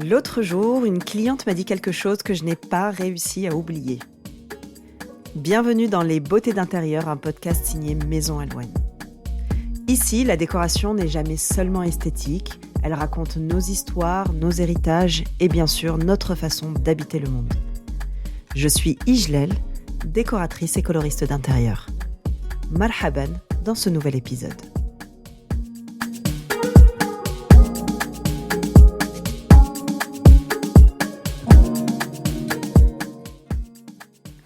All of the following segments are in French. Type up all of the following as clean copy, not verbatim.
L'autre jour, une cliente m'a dit quelque chose que je n'ai pas réussi à oublier. Bienvenue dans Les Beautés d'intérieur, un podcast signé Maison Alouane. Ici, la décoration n'est jamais seulement esthétique, elle raconte nos histoires, nos héritages et bien sûr notre façon d'habiter le monde. Je suis Ijlel, décoratrice et coloriste d'intérieur. Marhaban dans ce nouvel épisode.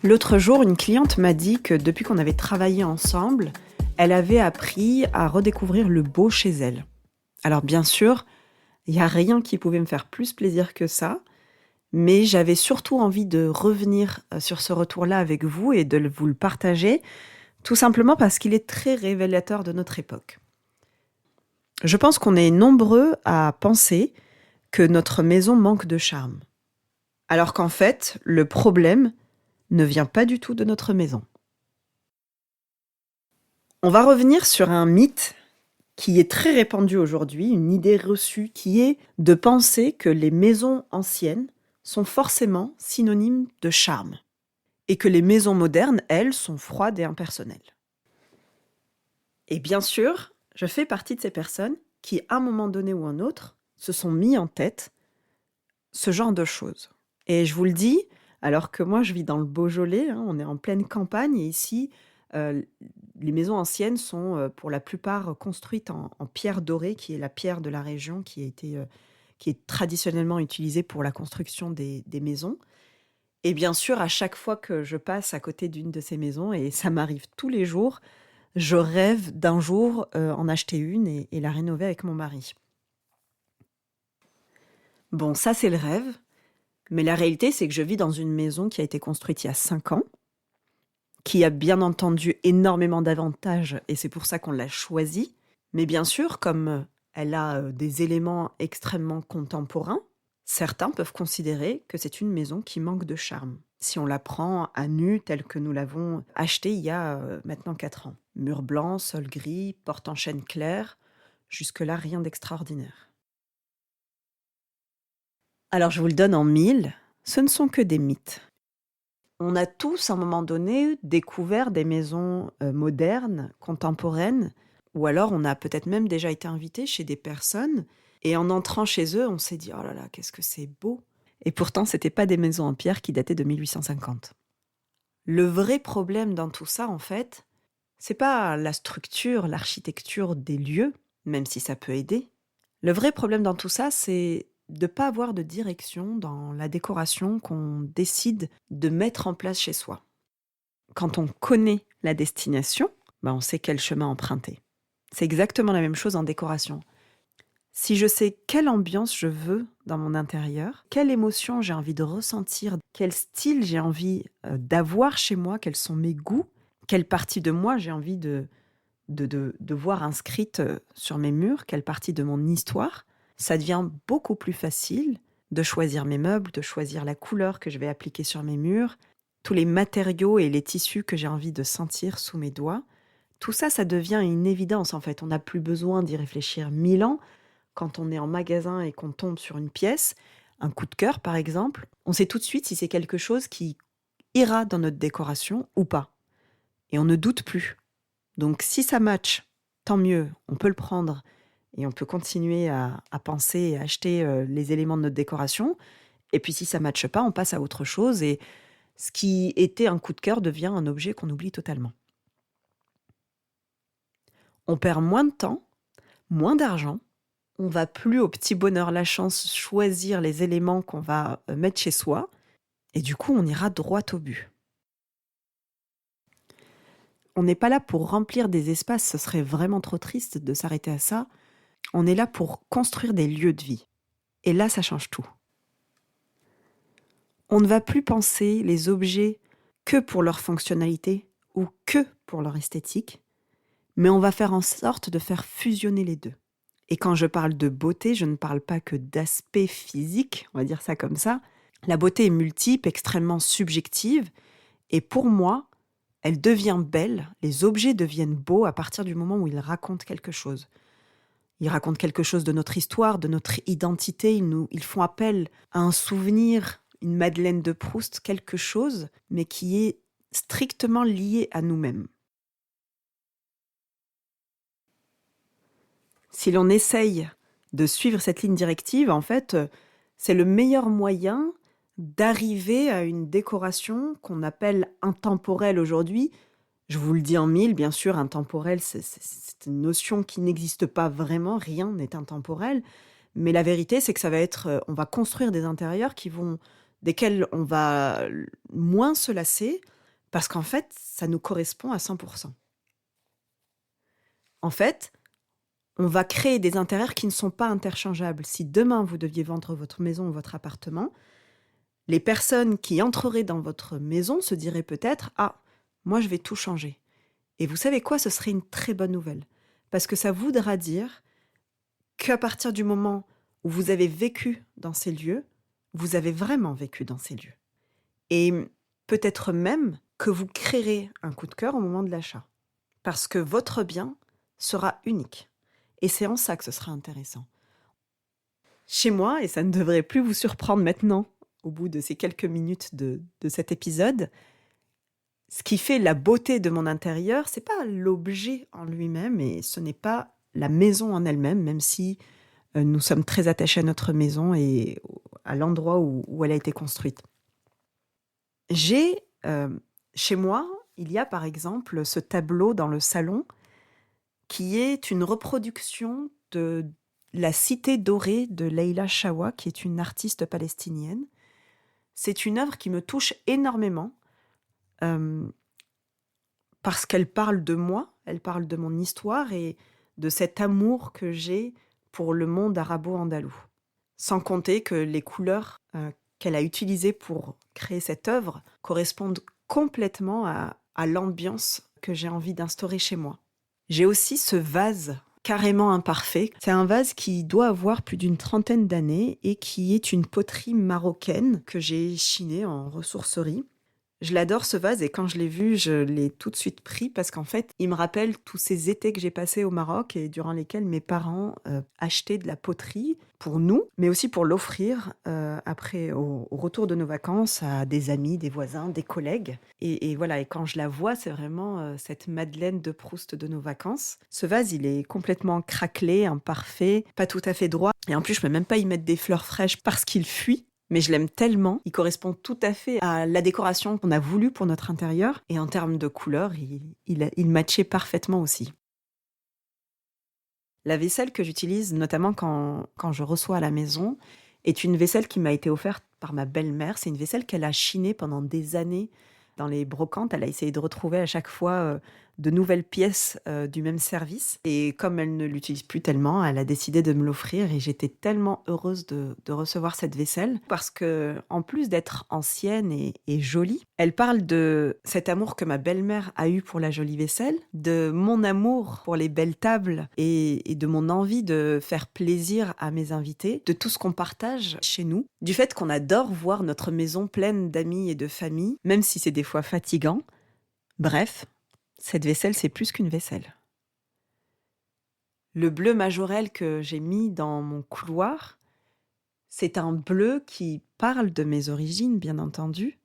L'autre jour, une cliente m'a dit que depuis qu'on avait travaillé ensemble, elle avait appris à redécouvrir le beau chez elle. Alors bien sûr, il n'y a rien qui pouvait me faire plus plaisir que ça, mais j'avais surtout envie de revenir sur ce retour-là avec vous et de vous le partager, tout simplement parce qu'il est très révélateur de notre époque. Je pense qu'on est nombreux à penser que notre maison manque de charme. Alors qu'en fait, le problème ne vient pas du tout de notre maison. On va revenir sur un mythe qui est très répandu aujourd'hui, une idée reçue qui est de penser que les maisons anciennes sont forcément synonymes de charme et que les maisons modernes, elles, sont froides et impersonnelles. Et bien sûr, je fais partie de ces personnes qui, à un moment donné ou un autre, se sont mis en tête ce genre de choses. Et je vous le dis, alors que moi, je vis dans le Beaujolais, on est en pleine campagne, et ici, les maisons anciennes sont pour la plupart construites en pierre dorée, qui est la pierre de la région, qui est traditionnellement utilisée pour la construction des maisons. Et bien sûr, à chaque fois que je passe à côté d'une de ces maisons, et ça m'arrive tous les jours, je rêve d'un jour en acheter une et la rénover avec mon mari. Bon, ça c'est le rêve. Mais la réalité, c'est que je vis dans une maison qui a été construite il y a 5 ans, qui a bien entendu énormément d'avantages, et c'est pour ça qu'on l'a choisie. Mais bien sûr, comme elle a des éléments extrêmement contemporains, certains peuvent considérer que c'est une maison qui manque de charme. Si on la prend à nu, telle que nous l'avons achetée il y a maintenant 4 ans. Mur blanc, sol gris, porte en chêne clair, jusque-là rien d'extraordinaire. Alors je vous le donne en 1000, ce ne sont que des mythes. On a tous, à un moment donné, découvert des maisons modernes, contemporaines, ou alors on a peut-être même déjà été invité chez des personnes, et en entrant chez eux, on s'est dit « Oh là là, qu'est-ce que c'est beau !» Et pourtant, ce n'étaient pas des maisons en pierre qui dataient de 1850. Le vrai problème dans tout ça, en fait, c'est pas la structure, l'architecture des lieux, même si ça peut aider. Le vrai problème dans tout ça, c'est de ne pas avoir de direction dans la décoration qu'on décide de mettre en place chez soi. Quand on connaît la destination, on sait quel chemin emprunter. C'est exactement la même chose en décoration. Si je sais quelle ambiance je veux dans mon intérieur, quelle émotion j'ai envie de ressentir, quel style j'ai envie d'avoir chez moi, quels sont mes goûts, quelle partie de moi j'ai envie de voir inscrite sur mes murs, quelle partie de mon histoire, ça devient beaucoup plus facile de choisir mes meubles, de choisir la couleur que je vais appliquer sur mes murs, tous les matériaux et les tissus que j'ai envie de sentir sous mes doigts. Tout ça, ça devient une évidence en fait. On n'a plus besoin d'y réfléchir 1000 ans. Quand on est en magasin et qu'on tombe sur une pièce, un coup de cœur par exemple, on sait tout de suite si c'est quelque chose qui ira dans notre décoration ou pas. Et on ne doute plus. Donc si ça match, tant mieux, on peut le prendre et on peut continuer à penser et à acheter les éléments de notre décoration. Et puis si ça ne matche pas, on passe à autre chose et ce qui était un coup de cœur devient un objet qu'on oublie totalement. On perd moins de temps, moins d'argent, on va plus au petit bonheur la chance choisir les éléments qu'on va mettre chez soi et du coup on ira droit au but. On n'est pas là pour remplir des espaces, ce serait vraiment trop triste de s'arrêter à ça. On est là pour construire des lieux de vie. Et là, ça change tout. On ne va plus penser les objets que pour leur fonctionnalité ou que pour leur esthétique, mais on va faire en sorte de faire fusionner les deux. Et quand je parle de beauté, je ne parle pas que d'aspect physique, on va dire ça comme ça. La beauté est multiple, extrêmement subjective, et pour moi, elle devient belle, les objets deviennent beaux à partir du moment où ils racontent quelque chose. Ils racontent quelque chose de notre histoire, de notre identité. Ils font appel à un souvenir, une Madeleine de Proust, quelque chose, mais qui est strictement lié à nous-mêmes. Si l'on essaye de suivre cette ligne directive, en fait, c'est le meilleur moyen d'arriver à une décoration qu'on appelle intemporelle aujourd'hui. Je vous le dis en mille, bien sûr, intemporel, c'est une notion qui n'existe pas vraiment, rien n'est intemporel. Mais la vérité, c'est que ça va être, on va construire des intérieurs desquels on va moins se lasser, parce qu'en fait, ça nous correspond à 100%. En fait, on va créer des intérieurs qui ne sont pas interchangeables. Si demain vous deviez vendre votre maison ou votre appartement, les personnes qui entreraient dans votre maison se diraient peut-être: ah, moi je vais tout changer. Et vous savez quoi? Ce serait une très bonne nouvelle. Parce que ça voudra dire qu'à partir du moment où vous avez vécu dans ces lieux, vous avez vraiment vécu dans ces lieux. Et peut-être même que vous créerez un coup de cœur au moment de l'achat. Parce que votre bien sera unique. Et c'est en ça que ce sera intéressant. Chez moi, et ça ne devrait plus vous surprendre maintenant, au bout de ces quelques minutes de cet épisode, ce qui fait la beauté de mon intérieur, c'est pas l'objet en lui-même et ce n'est pas la maison en elle-même, même si nous sommes très attachés à notre maison et à l'endroit où elle a été construite. Chez moi, il y a par exemple ce tableau dans le salon qui est une reproduction de La Cité dorée de Leila Chawa, qui est une artiste palestinienne. C'est une œuvre qui me touche énormément parce qu'elle parle de moi, elle parle de mon histoire et de cet amour que j'ai pour le monde arabo-andalou. Sans compter que les couleurs qu'elle a utilisées pour créer cette œuvre correspondent complètement à l'ambiance que j'ai envie d'instaurer chez moi. J'ai aussi ce vase carrément imparfait. C'est un vase qui doit avoir plus d'une 30aine d'années et qui est une poterie marocaine que j'ai chinée en ressourcerie. Je l'adore ce vase et quand je l'ai vu, je l'ai tout de suite pris parce qu'en fait, il me rappelle tous ces étés que j'ai passés au Maroc et durant lesquels mes parents achetaient de la poterie pour nous, mais aussi pour l'offrir après au retour de nos vacances à des amis, des voisins, des collègues. Et voilà, et quand je la vois, c'est vraiment cette Madeleine de Proust de nos vacances. Ce vase, il est complètement craquelé, imparfait, pas tout à fait droit. Et en plus, je peux même pas y mettre des fleurs fraîches parce qu'il fuit. Mais je l'aime tellement, il correspond tout à fait à la décoration qu'on a voulu pour notre intérieur. Et en termes de couleurs, il matchait parfaitement aussi. La vaisselle que j'utilise, notamment quand je reçois à la maison, est une vaisselle qui m'a été offerte par ma belle-mère. C'est une vaisselle qu'elle a chinée pendant des années dans les brocantes. Elle a essayé de retrouver à chaque fois de nouvelles pièces du même service. Et comme elle ne l'utilise plus tellement, elle a décidé de me l'offrir et j'étais tellement heureuse de recevoir cette vaisselle parce que, en plus d'être ancienne et jolie, elle parle de cet amour que ma belle-mère a eu pour la jolie vaisselle, de mon amour pour les belles tables et de mon envie de faire plaisir à mes invités, de tout ce qu'on partage chez nous, du fait qu'on adore voir notre maison pleine d'amis et de famille, même si c'est des fois fatigant. Bref, cette vaisselle, c'est plus qu'une vaisselle. Le bleu majorel que j'ai mis dans mon couloir, c'est un bleu qui parle de mes origines, bien entendu,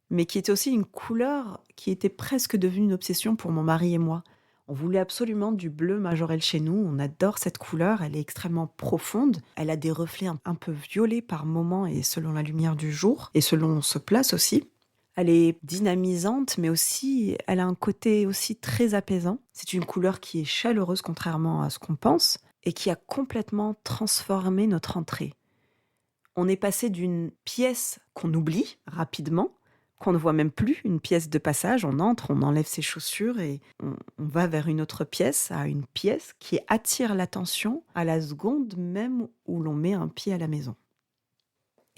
mais qui est aussi une couleur qui était presque devenue une obsession pour mon mari et moi. On voulait absolument du bleu majorel chez nous, on adore cette couleur, elle est extrêmement profonde, elle a des reflets un peu violets par moments et selon la lumière du jour, et selon où on se place aussi. Elle est dynamisante, mais aussi, elle a un côté aussi très apaisant. C'est une couleur qui est chaleureuse, contrairement à ce qu'on pense, et qui a complètement transformé notre entrée. On est passé d'une pièce qu'on oublie rapidement, qu'on ne voit même plus, une pièce de passage, on entre, on enlève ses chaussures et on va vers une autre pièce, à une pièce qui attire l'attention à la seconde même où l'on met un pied à la maison.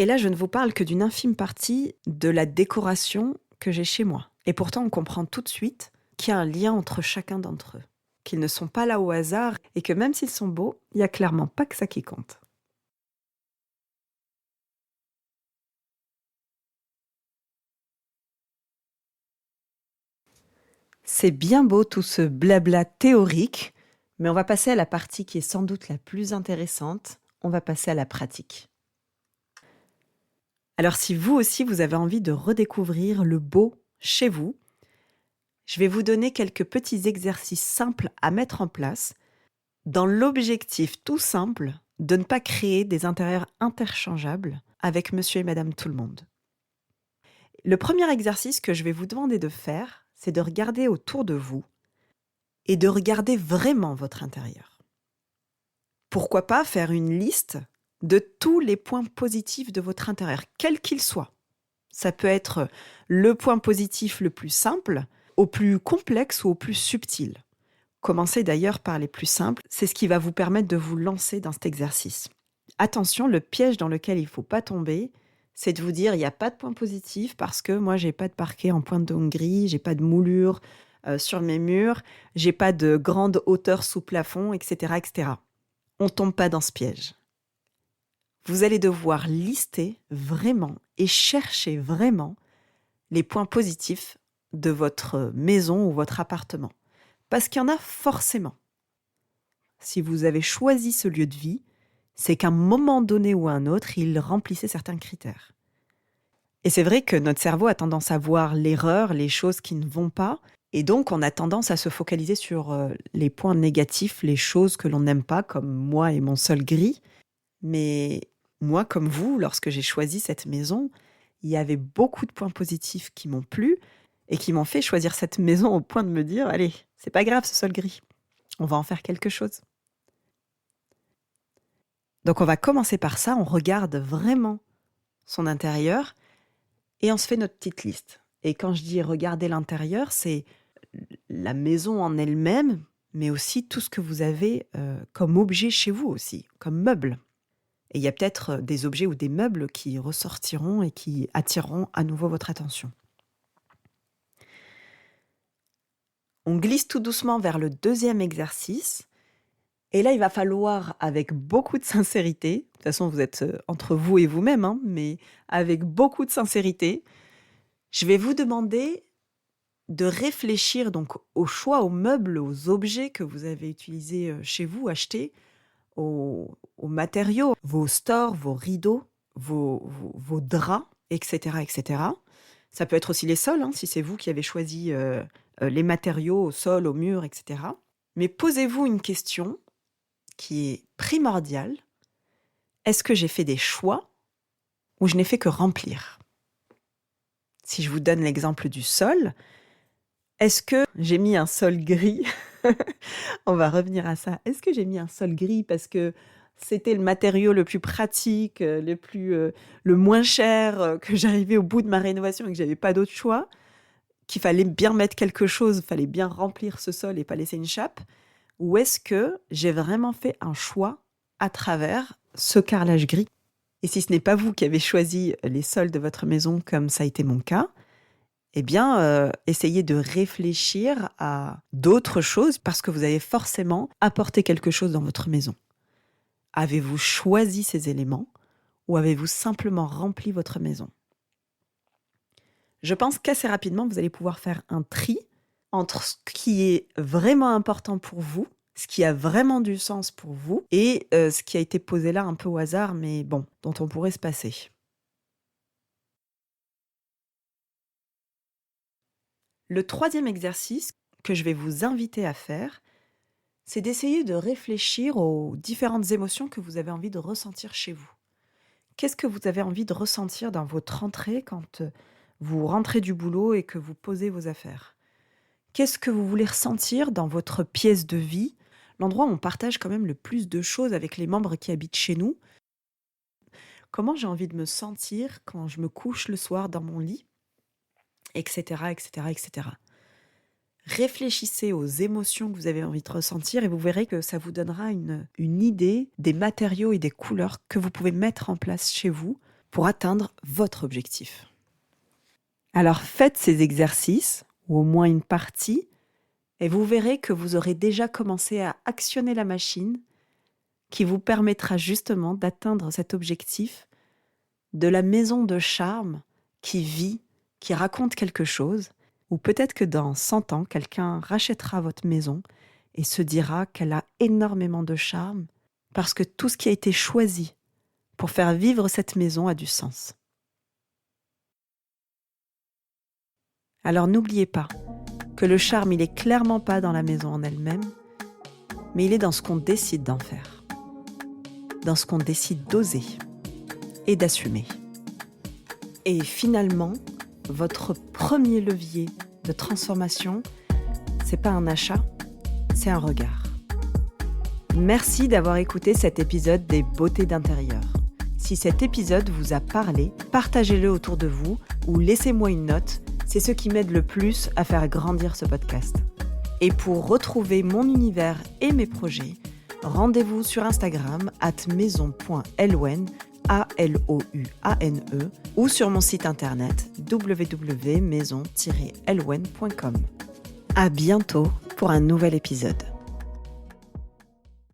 Et là, je ne vous parle que d'une infime partie de la décoration que j'ai chez moi. Et pourtant, on comprend tout de suite qu'il y a un lien entre chacun d'entre eux, qu'ils ne sont pas là au hasard et que même s'ils sont beaux, il n'y a clairement pas que ça qui compte. C'est bien beau tout ce blabla théorique, Mais on va passer à la partie qui est sans doute la plus intéressante. On va passer à la pratique. Alors si vous aussi vous avez envie de redécouvrir le beau chez vous, je vais vous donner quelques petits exercices simples à mettre en place dans l'objectif tout simple de ne pas créer des intérieurs interchangeables avec monsieur et madame tout le monde. Le premier exercice que je vais vous demander de faire, c'est de regarder autour de vous et de regarder vraiment votre intérieur. Pourquoi pas faire une liste de tous les points positifs de votre intérieur, quels qu'ils soient. Ça peut être le point positif le plus simple, au plus complexe ou au plus subtil. Commencez d'ailleurs par les plus simples, c'est ce qui va vous permettre de vous lancer dans cet exercice. Attention, le piège dans lequel il ne faut pas tomber, c'est de vous dire il n'y a pas de point positif parce que moi j'ai pas de parquet en pointe de Hongrie, j'ai pas de moulure sur mes murs, j'ai pas de grande hauteur sous plafond, etc., etc. On ne tombe pas dans ce piège. Vous allez devoir lister vraiment et chercher vraiment les points positifs de votre maison ou votre appartement. Parce qu'il y en a forcément. Si vous avez choisi ce lieu de vie, c'est qu'à un moment donné ou à un autre, il remplissait certains critères. Et c'est vrai que notre cerveau a tendance à voir l'erreur, les choses qui ne vont pas, et donc on a tendance à se focaliser sur les points négatifs, les choses que l'on n'aime pas, comme moi et mon sol gris. Mais moi, comme vous, lorsque j'ai choisi cette maison, il y avait beaucoup de points positifs qui m'ont plu et qui m'ont fait choisir cette maison au point de me dire « Allez, c'est pas grave ce sol gris, on va en faire quelque chose ». Donc on va commencer par ça, on regarde vraiment son intérieur et on se fait notre petite liste. Et quand je dis regarder l'intérieur, c'est la maison en elle-même, mais aussi tout ce que vous avez comme objet chez vous aussi, comme meuble. Et il y a peut-être des objets ou des meubles qui ressortiront et qui attireront à nouveau votre attention. On glisse tout doucement vers le deuxième exercice. Et là, il va falloir, avec beaucoup de sincérité, de toute façon, vous êtes entre vous et vous-même, hein, mais avec beaucoup de sincérité, je vais vous demander de réfléchir donc aux choix, aux meubles, aux objets que vous avez utilisés chez vous, achetés, aux matériaux, vos stores, vos rideaux, vos draps, etc., etc. Ça peut être aussi les sols, hein, si c'est vous qui avez choisi les matériaux au sol, au mur, etc. Mais posez-vous une question qui est primordiale. Est-ce que j'ai fait des choix ou je n'ai fait que remplir? Si je vous donne l'exemple du sol, est-ce que j'ai mis un sol gris? On va revenir à ça. Est-ce que j'ai mis un sol gris parce que c'était le matériau le plus pratique, le moins cher, que j'arrivais au bout de ma rénovation et que j'avais pas d'autre choix, qu'il fallait bien mettre quelque chose, il fallait bien remplir ce sol et pas laisser une chape? Ou est-ce que j'ai vraiment fait un choix à travers ce carrelage gris? Et si ce n'est pas vous qui avez choisi les sols de votre maison comme ça a été mon cas, eh bien, essayez de réfléchir à d'autres choses parce que vous avez forcément apporté quelque chose dans votre maison. Avez-vous choisi ces éléments ou avez-vous simplement rempli votre maison? Je pense qu'assez rapidement, vous allez pouvoir faire un tri entre ce qui est vraiment important pour vous, ce qui a vraiment du sens pour vous, et ce qui a été posé là un peu au hasard, mais bon, dont on pourrait se passer. Le troisième exercice que je vais vous inviter à faire, c'est d'essayer de réfléchir aux différentes émotions que vous avez envie de ressentir chez vous. Qu'est-ce que vous avez envie de ressentir dans votre entrée quand vous rentrez du boulot et que vous posez vos affaires? Qu'est-ce que vous voulez ressentir dans votre pièce de vie, l'endroit où on partage quand même le plus de choses avec les membres qui habitent chez nous? Comment j'ai envie de me sentir quand je me couche le soir dans mon lit? Etc., etc., etc. Réfléchissez aux émotions que vous avez envie de ressentir et vous verrez que ça vous donnera une idée des matériaux et des couleurs que vous pouvez mettre en place chez vous pour atteindre votre objectif. Alors faites ces exercices, ou au moins une partie, et vous verrez que vous aurez déjà commencé à actionner la machine qui vous permettra justement d'atteindre cet objectif de la maison de charme qui vit, qui raconte quelque chose, ou peut-être que dans 100 ans, quelqu'un rachètera votre maison et se dira qu'elle a énormément de charme parce que tout ce qui a été choisi pour faire vivre cette maison a du sens. Alors n'oubliez pas que le charme, il est clairement pas dans la maison en elle-même, mais il est dans ce qu'on décide d'en faire, dans ce qu'on décide d'oser et d'assumer. Et finalement, votre premier levier de transformation, c'est pas un achat, c'est un regard. Merci d'avoir écouté cet épisode des Beautés d'intérieur. Si cet épisode vous a parlé, partagez-le autour de vous ou laissez-moi une note, c'est ce qui m'aide le plus à faire grandir ce podcast. Et pour retrouver mon univers et mes projets, rendez-vous sur Instagram @maison.louane, ALOUANE, ou sur mon site internet www.maison-louane.com. À bientôt pour un nouvel épisode.